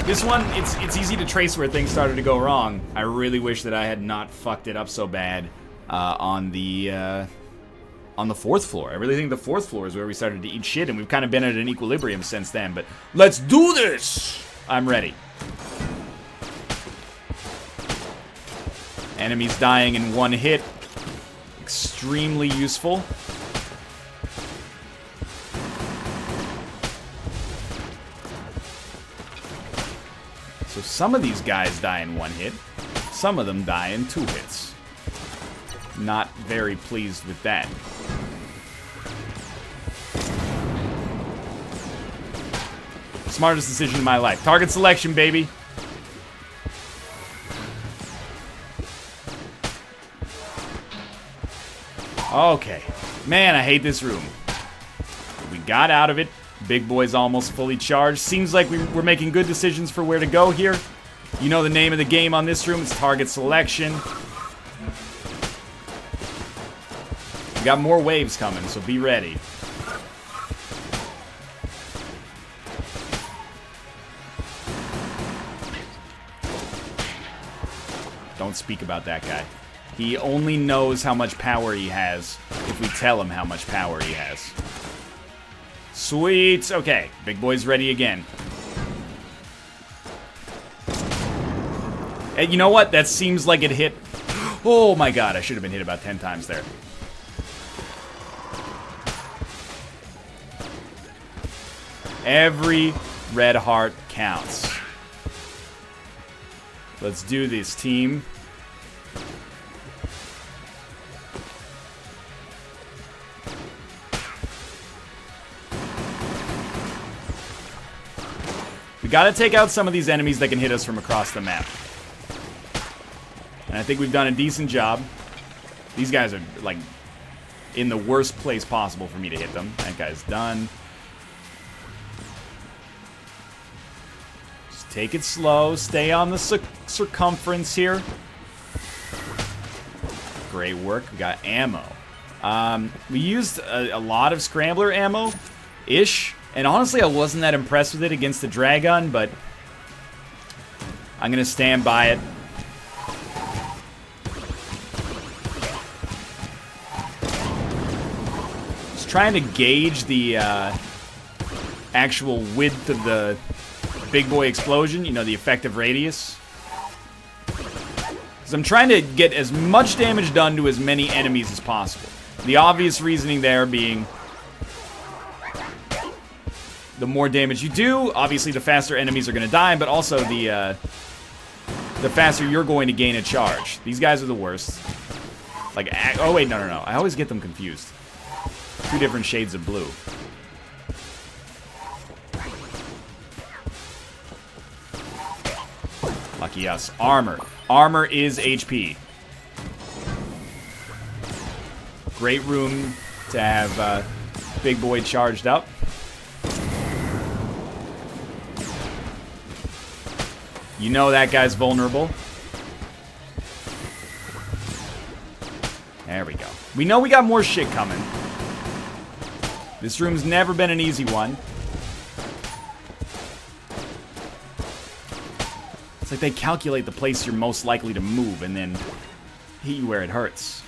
this one, it's easy to trace where things started to go wrong. I really wish that I had not fucked it up so bad on the 4th floor. I really think the 4th floor is where we started to eat shit, and we've kind of been at an equilibrium since then. But let's do this! I'm ready. Enemies dying in one hit. Extremely useful. So some of these guys die in 1 hit. Some of them die in 2 hits. Not very pleased with that. Smartest decision of my life. Target selection, baby. Okay. Man, I hate this room. We got out of it. Big boy's almost fully charged. Seems like we're making good decisions for where to go here. You know the name of the game on this room. It's target selection. We got more waves coming, so be ready. Don't speak about that guy. He only knows how much power he has if we tell him how much power he has. Sweet. Okay, big boy's ready again. And you know what? That seems like it hit. Oh my god, I should have been hit about 10 times there. Every red heart counts. Let's do this, team. We gotta take out some of these enemies that can hit us from across the map. And I think we've done a decent job. These guys are, like, in the worst place possible for me to hit them. That guy's done. Just take it slow. Stay on the circumference here. Great work. We got ammo. We used a lot of scrambler ammo-ish. And honestly, I wasn't that impressed with it against the Dragon, but I'm going to stand by it. Just trying to gauge the actual width of the big boy explosion, you know, the effective radius. Because I'm trying to get as much damage done to as many enemies as possible. The obvious reasoning there being, the more damage you do, obviously the faster enemies are going to die, but also the faster you're going to gain a charge. These guys are the worst. Like, oh wait, no. I always get them confused. 2 different shades of blue. Lucky us. Armor. Armor is HP. Great room to have Big Boy charged up. You know that guy's vulnerable. There we go. We know we got more shit coming. This room's never been an easy one. It's like they calculate the place you're most likely to move and then hit you where it hurts.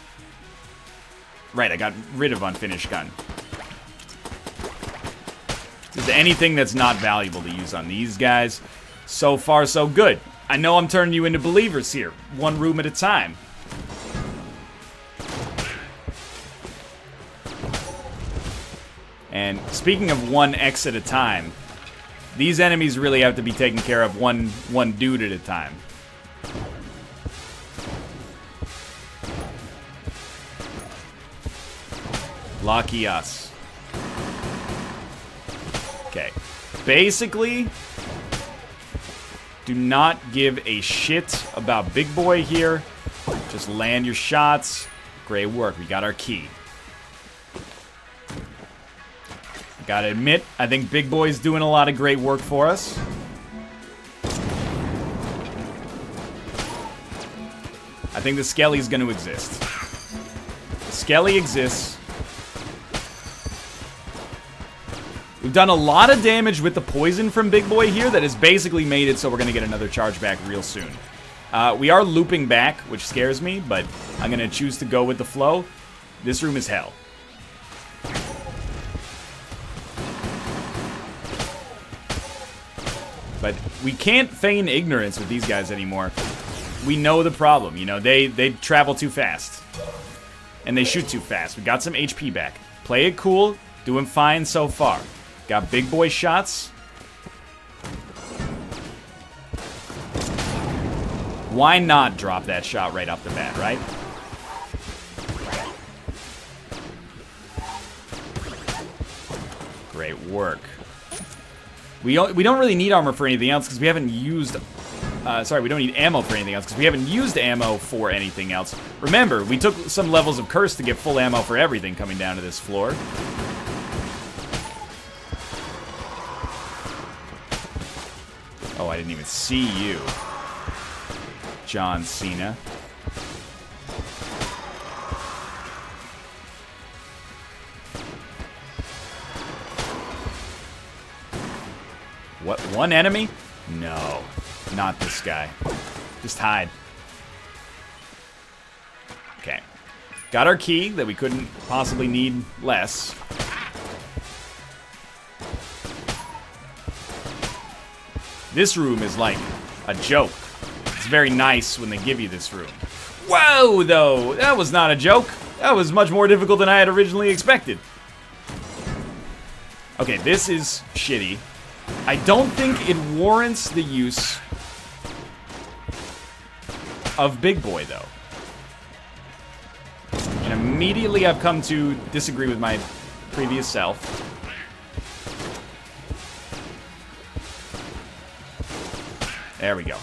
Right, I got rid of unfinished gun. Is there anything that's not valuable to use on these guys? So far, so good. I know I'm turning you into believers here. 1 room at a time. And speaking of 1x at a time, these enemies really have to be taken care of one dude at a time. Lucky us. Okay. Basically, do not give a shit about Big Boy here. Just land your shots. Great work. We got our key. Gotta admit, I think Big Boy's doing a lot of great work for us. I think the Skelly's gonna exist. The Skelly exists. We've done a lot of damage with the poison from Big Boy here that has basically made it so we're going to get another charge back real soon. We are looping back, which scares me, but I'm going to choose to go with the flow. This room is hell. But we can't feign ignorance with these guys anymore. We know the problem, you know, they travel too fast. And they shoot too fast. We got some HP back. Play it cool, doing fine so far. Got Big Boy shots. Why not drop that shot right off the bat, right? Great work. We don't really need armor for anything else because we haven't used... sorry, we don't need ammo for anything else because we haven't used ammo for anything else. Remember, we took some levels of curse to get full ammo for everything coming down to this floor. Oh, I didn't even see you, John Cena. What, one enemy? No, not this guy. Just hide. Okay. Got our key that we couldn't possibly need less. This room is like a joke. It's very nice when they give you this room. Whoa, though! That was not a joke. That was much more difficult than I had originally expected. Okay, this is shitty. I don't think it warrants the use of Big Boy, though. And immediately I've come to disagree with my previous self. There we go.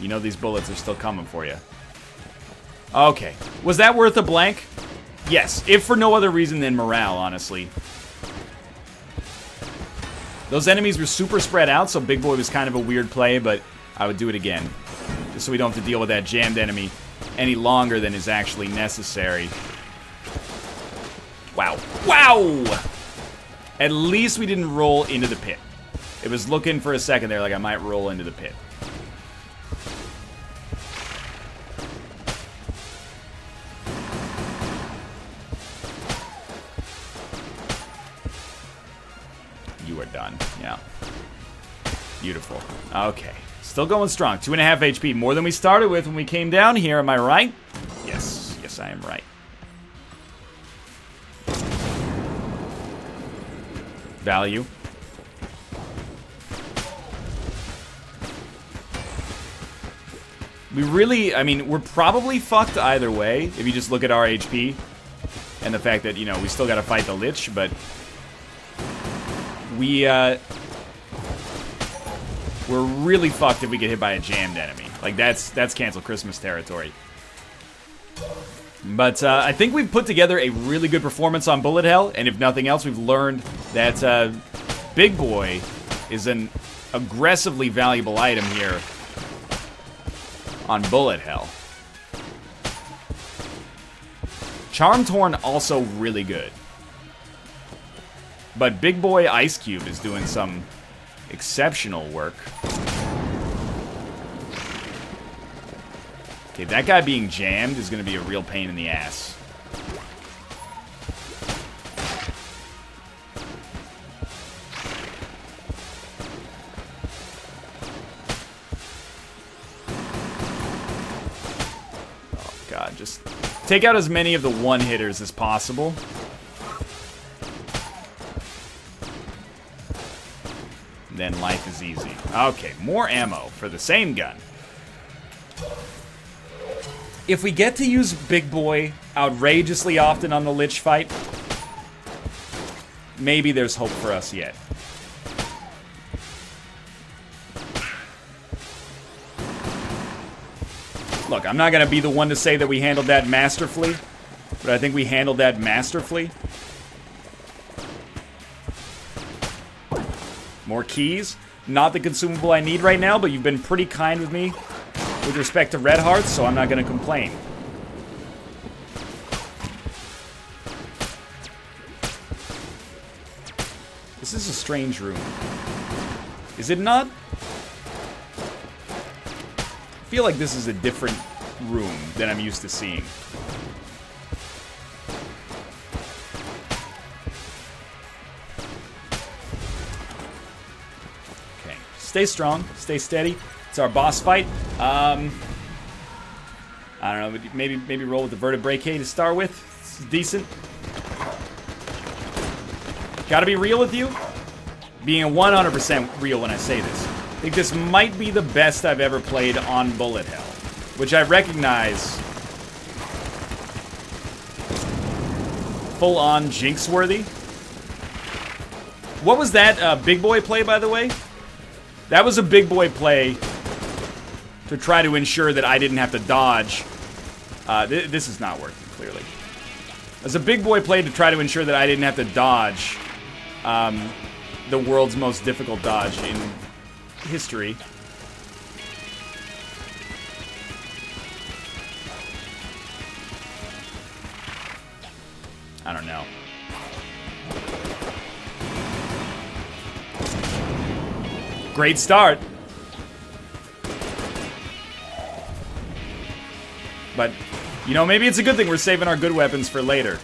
You know these bullets are still coming for you. Okay. Was that worth a blank? Yes, if for no other reason than morale, honestly. Those enemies were super spread out, so Big Boy was kind of a weird play, but I would do it again. Just so we don't have to deal with that jammed enemy any longer than is actually necessary. Wow. Wow! At least we didn't roll into the pit. It was looking for a second there like I might roll into the pit. You are done. Yeah. Beautiful. Okay. Still going strong. 2.5 HP. More than we started with when we came down here. Am I right? Yes. Yes, I am right. Value. We really, I mean, we're probably fucked either way if you just look at our HP and the fact that, you know, we still gotta fight the Lich, but we're really fucked if we get hit by a jammed enemy. Like, that's Cancel Christmas territory. But I think we've put together a really good performance on Bullet Hell, and if nothing else, we've learned that Big Boy is an aggressively valuable item here on Bullet Hell. Charm Torn also really good. But Big Boy Ice Cube is doing some exceptional work. Okay, that guy being jammed is going to be a real pain in the ass. Just take out as many of the one-hitters as possible. Then life is easy. Okay, more ammo for the same gun. If we get to use Big Boy outrageously often on the Lich fight, maybe there's hope for us yet. Look, I'm not going to be the one to say that we handled that masterfully, but I think we handled that masterfully. More keys. Not the consumable I need right now, but you've been pretty kind with me with respect to red hearts, so I'm not going to complain. This is a strange room. Is it not? I feel like this is a different room than I'm used to seeing. Okay, stay strong, stay steady. It's our boss fight. I don't know, maybe roll with the vertebrae to start with. It's decent. Gotta be real with you. Being 100% real when I say this. I think this might be the best I've ever played on bullet hell, which I recognize full-on jinx-worthy. What was that big boy play, by the way? That was a big boy play to try to ensure that I didn't have to dodge. This is not working, clearly. It was a big boy play to try to ensure that I didn't have to dodge the world's most difficult dodge in history. I don't know. Great start. But, you know, maybe it's a good thing we're saving our good weapons for later.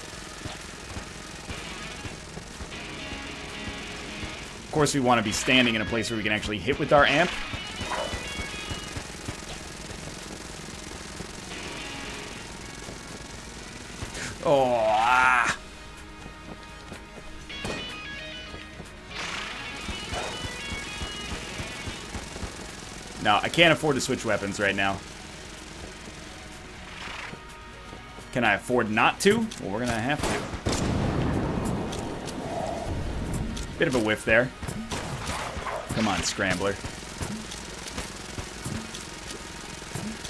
Of course, we want to be standing in a place where we can actually hit with our amp. Oh, ah. No, I can't afford to switch weapons right now. Can I afford not to? Well, we're gonna have to. Bit of a whiff there. Come on, Scrambler.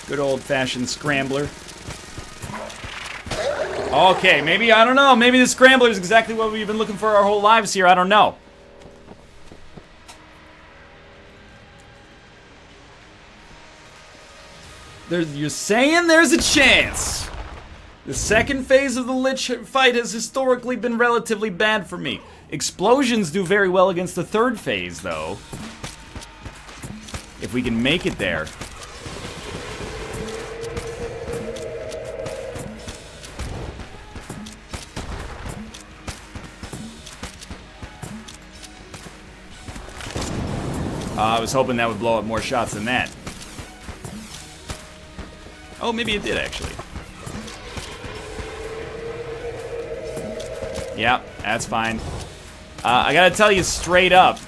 Good old-fashioned Scrambler. Okay, maybe, I don't know. Maybe the Scrambler is exactly what we've been looking for our whole lives here. I don't know. You're saying there's a chance. The second phase of the Lich fight has historically been relatively bad for me. Explosions do very well against the third phase, though. If we can make it there. I was hoping that would blow up more shots than that. Oh, maybe it did, actually. Yeah, that's fine. I gotta tell you straight up,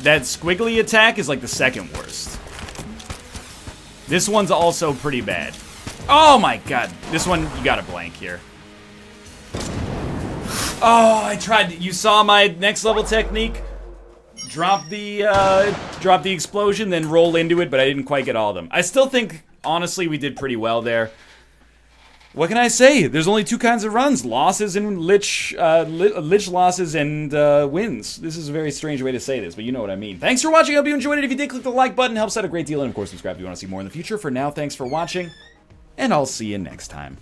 that squiggly attack is like the second worst. This one's also pretty bad. Oh my god, this one, you gotta blank here. Oh, I tried, you saw my next level technique? Drop the explosion, then roll into it, but I didn't quite get all of them. I still think, honestly, we did pretty well there. What can I say? There's only two kinds of runs. Losses and Lich losses and wins. This is a very strange way to say this, but you know what I mean. Thanks for watching. I hope you enjoyed it. If you did, click the like button. Helps out a great deal. And, of course, subscribe if you want to see more in the future. For now, thanks for watching, and I'll see you next time.